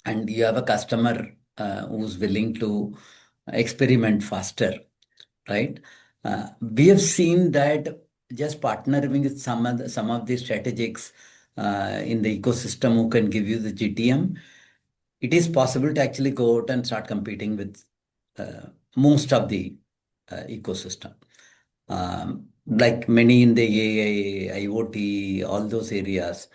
and you have a customer who's willing to experiment faster, right? We have seen that just partnering with some of the strategics in the ecosystem who can give you the GTM, it is possible to actually go out and start competing with most of the ecosystem. Like many in the AI, IoT, all those areas,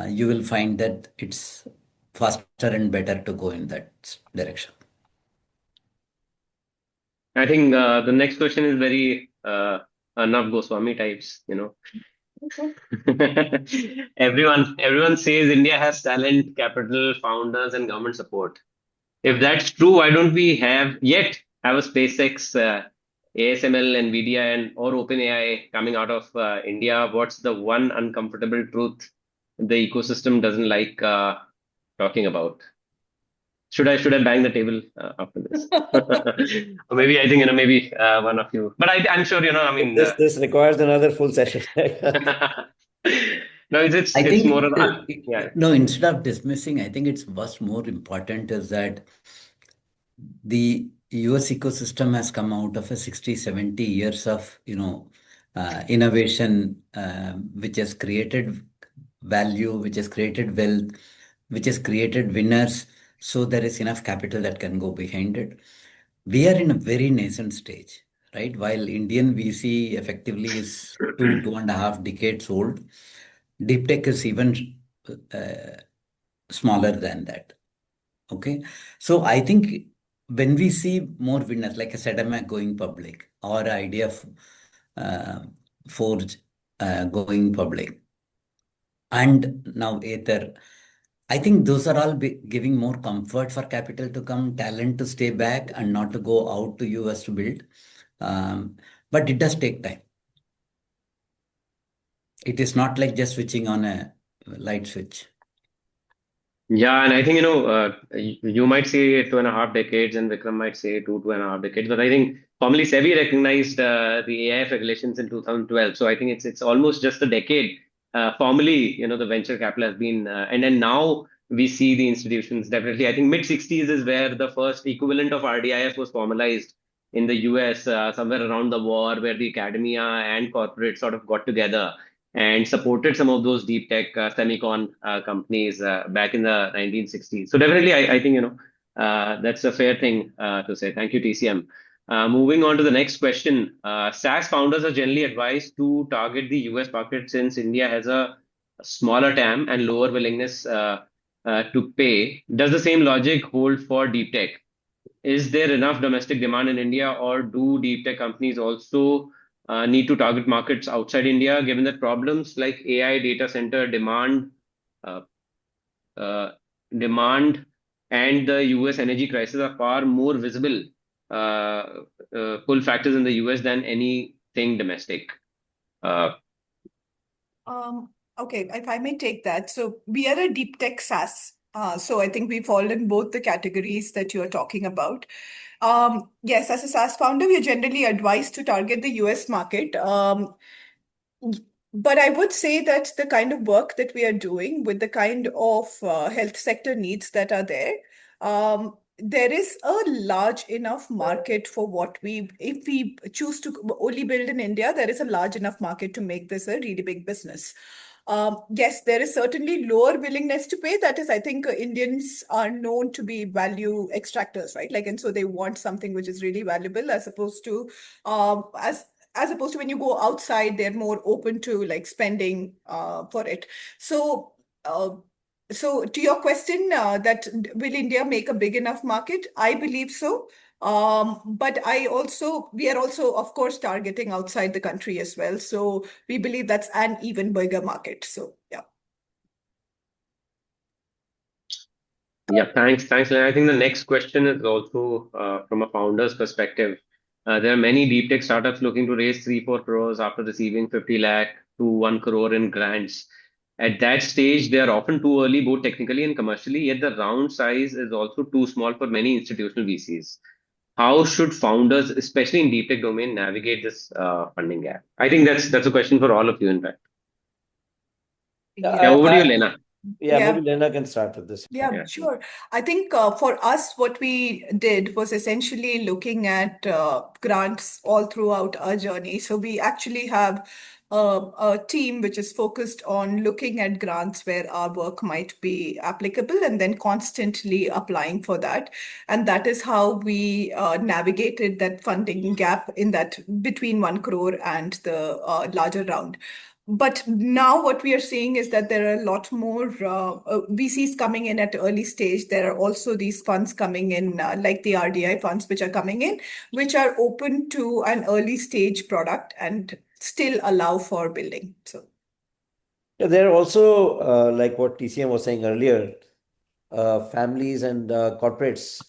you will find that it's faster and better to go in that direction. I think the next question is very Arnab Goswami types, Everyone says India has talent, capital, founders, and government support. If that's true, why don't we have a SpaceX, ASML, Nvidia, or OpenAI coming out of India? What's the one uncomfortable truth the ecosystem doesn't like talking about? Should I bang the table after this? Or maybe I think maybe one of you. But I'm sure I mean. This requires another full session. No, it's I it's think more yeah. no, instead of dismissing, I think what's more important is that the US ecosystem has come out of a 60, 70 years of innovation, which has created value, which has created wealth, which has created winners. So there is enough capital that can go behind it. We are in a very nascent stage, right? While Indian VC effectively is 2.5 decades old, DeepTech is even smaller than that. Okay. So I think when we see more winners, like a Sedamac going public or idea of Forge going public, and now Aether, I think those are all giving more comfort for capital to come, talent to stay back and not to go out to US to build. But it does take time. It is not like just switching on a light switch. Yeah, and I think you might say 2.5 decades, and Vikram might say 2.5 decades. But I think formally SEBI recognized the AIF regulations in 2012. So I think it's almost just a decade. Formally, the venture capital has been, and then now we see the institutions definitely. I think mid 60s is where the first equivalent of RDIF was formalized in the US, somewhere around the war, where the academia and corporate sort of got together and supported some of those deep tech semicon companies back in the 1960s. So definitely, I think that's a fair thing to say. Thank you, TCM. Moving on to the next question, SaaS founders are generally advised to target the US market since India has a smaller TAM and lower willingness to pay. Does the same logic hold for deep tech? Is there enough domestic demand in India, or do deep tech companies also need to target markets outside India, given that problems like AI data center uh, uh, demand and the US energy crisis are far more visible pull factors in the US than anything domestic? Uh, Okay, if I may take that. So we are a deep tech SaaS. So I think we fall in both the categories that you are talking about. Yes, as a SaaS founder, we are generally advised to target the US market. But I would say that the kind of work that we are doing with the kind of health sector needs that are there, there is a large enough market for if we choose to only build in India, there is a large enough market to make this a really big business. Yes, there is certainly lower willingness to pay. That is, I think Indians are known to be value extractors, right? Like, and so they want something which is really valuable, as opposed to when you go outside, they're more open to like spending for it. So. So to your question, that will India make a big enough market? I believe so. But we are also, of course, targeting outside the country as well. So we believe that's an even bigger market. So yeah. Yeah, thanks, Laina. I think the next question is also from a founder's perspective. There are many deep tech startups looking to raise 3-4 crores after receiving 50 lakh to 1 crore in grants. At that stage, they are often too early, both technically and commercially, yet the round size is also too small for many institutional VCs. How should founders, especially in deep tech domain, navigate this funding gap? I think that's a question for all of you, in fact. Yeah, over to you, Lena. Yeah, Yeah. maybe Laina can start with this. Yeah, sure. I think for us, what we did was essentially looking at grants all throughout our journey. So we actually have a team which is focused on looking at grants where our work might be applicable and then constantly applying for that. And that is how we navigated that funding gap in that between 1 crore and the larger round. But now what we are seeing is that there are a lot more VCs coming in at early stage. There are also these funds coming in, like the RDI funds, which are coming in, which are open to an early stage product and still allow for building. So Yeah, there are also, like what TCM was saying earlier, families and corporates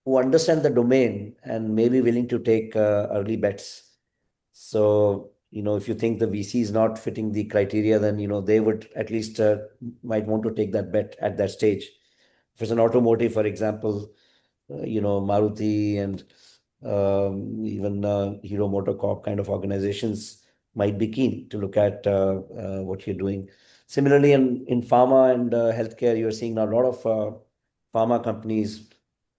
who understand the domain and may be willing to take early bets. So, if you think the VC is not fitting the criteria, then, they would at least might want to take that bet at that stage. If it's an automotive, for example, Maruti and even Hero MotoCorp kind of organizations might be keen to look at what you're doing. Similarly, in pharma and healthcare, you're seeing a lot of pharma companies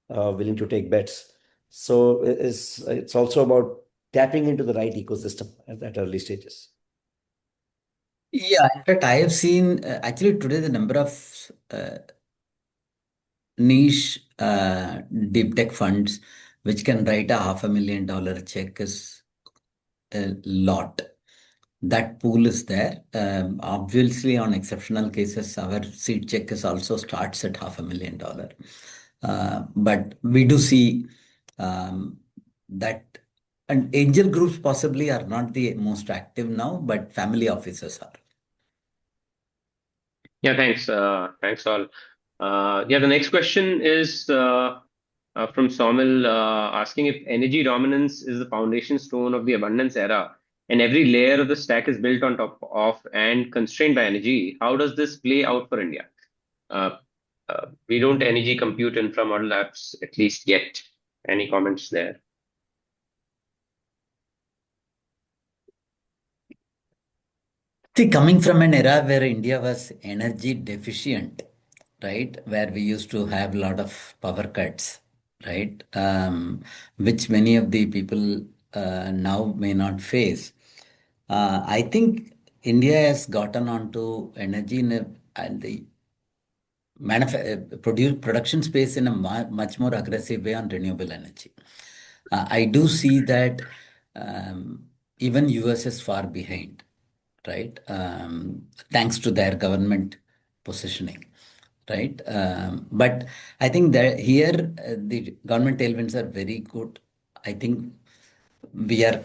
willing to take bets. So it's also about tapping into the right ecosystem at early stages. Yeah, in fact, I have seen actually today the number of niche deep tech funds which can write a $500,000 check is a lot. That pool is there. Obviously, on exceptional cases, our seed check is also starts at $500,000. But we do see that, and angel groups possibly are not the most active now, but family offices are. Yeah, thanks. Thanks all. Yeah, the next question is from Somil asking if energy dominance is the foundation stone of the abundance era and every layer of the stack is built on top of and constrained by energy. How does this play out for India? We don't energy compute infra model apps, at least yet. Any comments there? See, coming from an era where India was energy deficient, right, where we used to have a lot of power cuts, right, which many of the people now may not face. I think India has gotten onto energy and the production space in a much more aggressive way on renewable energy. I do see that even US is far behind, right? Thanks to their government positioning, right? But I think that here the government tailwinds are very good. I think we are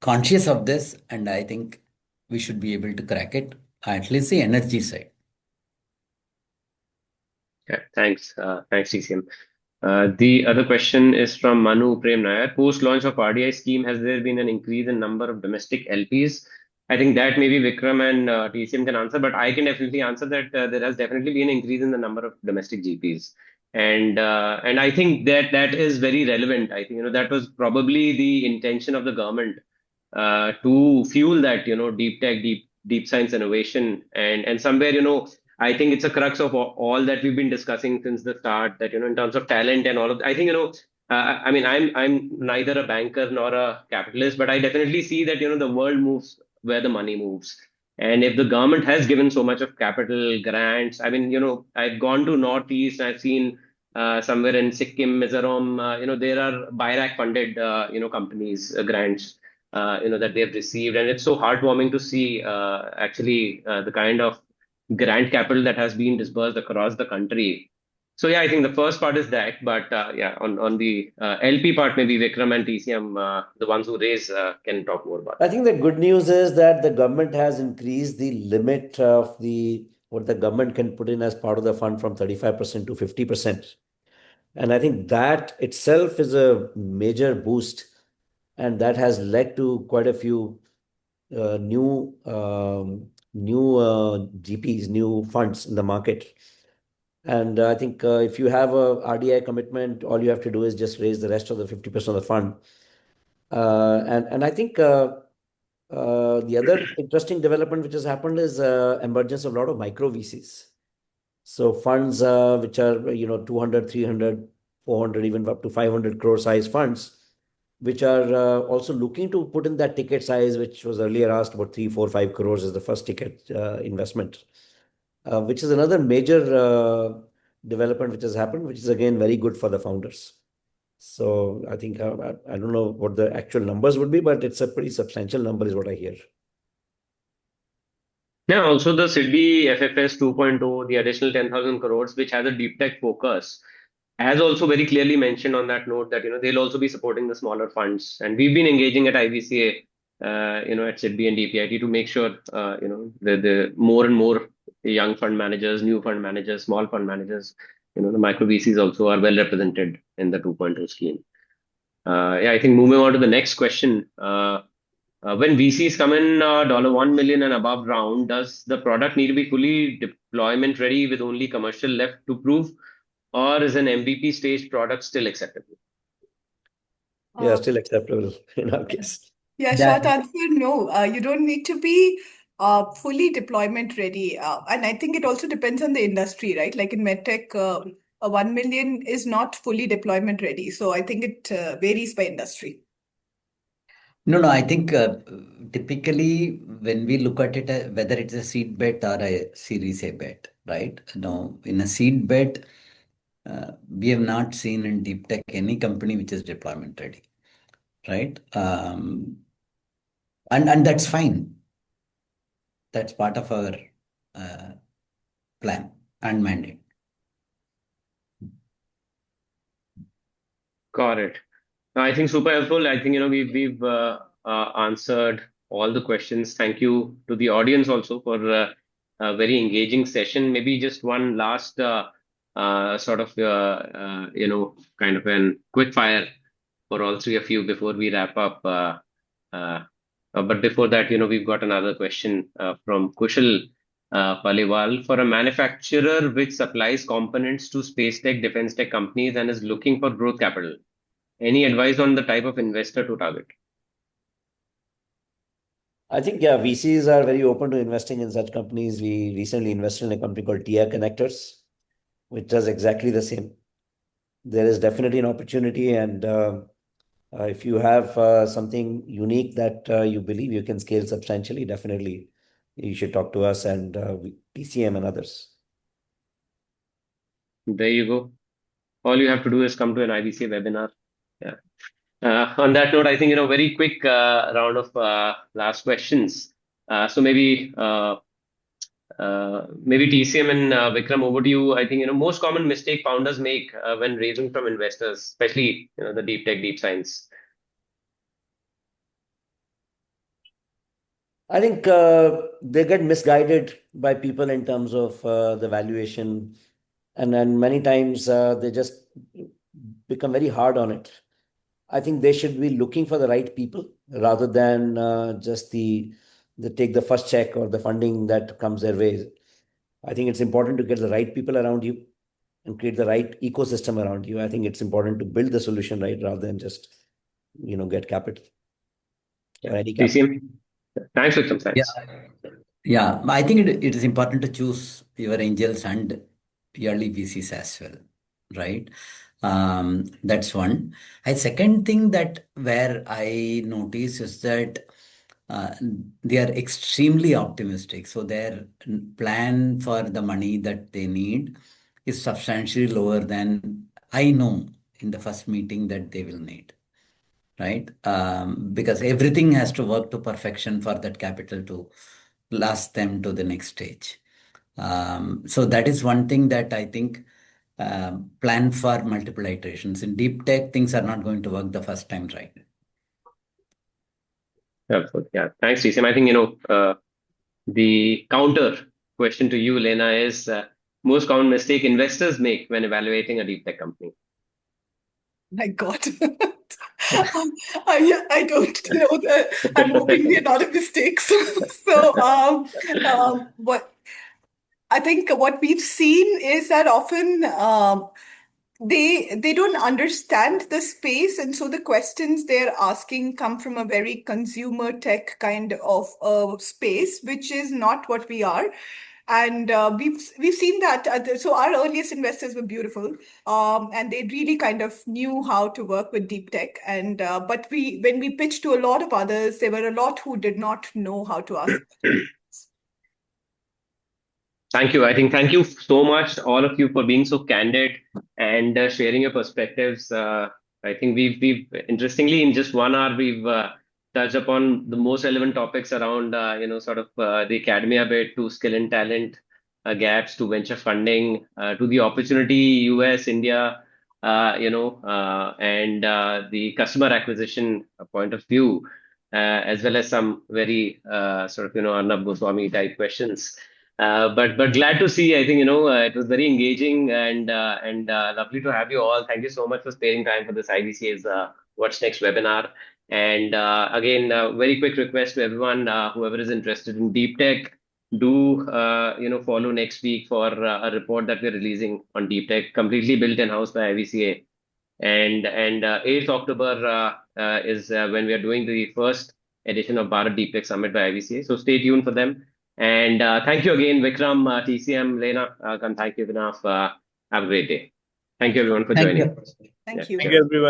conscious of this, and I think we should be able to crack it, at least the energy side. Yeah, thanks. Thanks, TCM. The other question is from Manu Prem Nair. Post-launch of RDI scheme, has there been an increase in number of domestic LPs? I think that maybe Vikram and TCM can answer, but I can definitely answer that there has definitely been an increase in the number of domestic GPs. And I think that is very relevant. I think, that was probably the intention of the government to fuel that, deep tech, deep science innovation. And somewhere, I think it's a crux of all that we've been discussing since the start, that, in terms of talent and all of, I think, I mean, I'm neither a banker nor a capitalist, but I definitely see that, the world moves where the money moves. And if the government has given so much of capital grants, I mean, I've gone to Northeast, I've seen somewhere in Sikkim, Mizoram, there are BIRAC funded, companies, grants, that they've received. And it's so heartwarming to see actually the kind of grant capital that has been disbursed across the country. So yeah, I think the first part is that, but yeah, on the LP part, maybe Vikram and TCM, the ones who raise, can talk more about I it. think the good news is that the government has increased the limit of what the government can put in as part of the fund from 35% to 50%. And I think that itself is a major boost. And that has led to quite a few new GPs, new funds in the market. And I think if you have a RDI commitment, all you have to do is just raise the rest of the 50% of the fund. And I think the other interesting development which has happened is emergence of a lot of micro VCs. So funds which are 200, 300, 400, even up to 500 crore size funds, which are also looking to put in that ticket size, which was earlier asked about 3, 4, 5 crores as the first ticket investment, which is another major development which has happened, which is again very good for the founders. So I think I don't know what the actual numbers would be, but it's a pretty substantial number, is what I hear. Yeah, also the SIDBI FFS 2.0, the additional 10,000 crores, which has a deep tech focus, has also very clearly mentioned on that note that, they'll also be supporting the smaller funds. And we've been engaging at IVCA, at SIDBI and DPIT to make sure, the more and more young fund managers, new fund managers, small fund managers, the micro VCs also are well represented in the 2.0 scheme. Yeah, I think moving on to the next question. When VCs come in $1 million and above round, does the product need to be fully deployment ready with only commercial left to prove, or is an MVP stage product still acceptable? Yeah, still acceptable in our case. Yeah, That short answer, no. You don't need to be fully deployment ready. And I think it also depends on the industry, right? Like in medtech, a 1 million is not fully deployment ready. So I think it varies by industry. No, I think typically when we look at it, whether it's a seed bet or a Series A bet, right? Now, in a seed bet, we have not seen in deep tech any company which is deployment ready, right? And that's fine. That's part of our plan and mandate. Got it. I think super helpful. I think, we've answered all the questions. Thank you to the audience also for a very engaging session. Maybe just one last sort of kind of an quick fire for all three of you before we wrap up. But before that, we've got another question from Kushal Paliwal. For a manufacturer which supplies components to space tech, defense tech companies and is looking for growth capital, any advice on the type of investor to target? I think, yeah, VCs are very open to investing in such companies. We recently invested in a company called TI Connectors, which does exactly the same. There is definitely an opportunity, and if you have something unique that you believe you can scale substantially, definitely you should talk to us and TCM and others. There you go. All you have to do is come to an IVCA webinar. Yeah. On that note, I think, very quick round of last questions. So maybe TCM and Vikram, over to you. I think, most common mistake founders make when raising from investors, especially, the deep tech, deep science. I think they get misguided by people in terms of the valuation, and then many times they just become very hard on it. I think they should be looking for the right people rather than just the take the first check or the funding that comes their way. I think it's important to get the right people around you and create the right ecosystem around you. I think it's important to build the solution right rather than just get capital or any capital. TCM? Thanks, Vikram. Thanks. Yeah. Yeah, I think it is important to choose your angels and yearly VCs as well, right? That's one. Second thing that where I notice is that uh, they are extremely optimistic. So their plan for the money that they need is substantially lower than I know in the first meeting that they will need, right? Because everything has to work to perfection for that capital to last them to the next stage. So that is one thing that I think plan for multiple iterations. In deep tech, things are not going to work the first time, right? Absolutely. Yeah. Thanks, TCM. I think, the counter question to you, Laina, is most common mistake investors make when evaluating a deep tech company. My God. I don't know that. I'm hoping we're not a mistake. So, what I think what we've seen is that often they don't understand the space, and so the questions they're asking come from a very consumer tech kind of space, which is not what we are. And we've seen that. So our earliest investors were beautiful, and they really kind of knew how to work with deep tech. And but when we pitched to a lot of others, there were a lot who did not know how to ask. Thank you. I think thank you so much, all of you, for being so candid and sharing your perspectives. I think we've interestingly in just 1 hour we've touched upon the most relevant topics around sort of the academia bit to skill and talent gaps to venture funding to the opportunity US India and the customer acquisition point of view as well as some very sort of Arnab Goswami type questions. But glad to see. I think it was very engaging and lovely to have you all. Thank you so much for sparing time for this IVCA's What's Next webinar. And again, very quick request to everyone, whoever is interested in deep tech, do follow next week for a report that we're releasing on deep tech, completely built in house by IVCA. And 8th October is when we are doing the first edition of Bharat Deep Tech Summit by IVCA. So stay tuned for them. And thank you again, Vikram, TCM, Laina, and thank you enough. Have a great day. Thank you everyone for Thank joining. you. Thank Yeah, you. Thank you, everyone.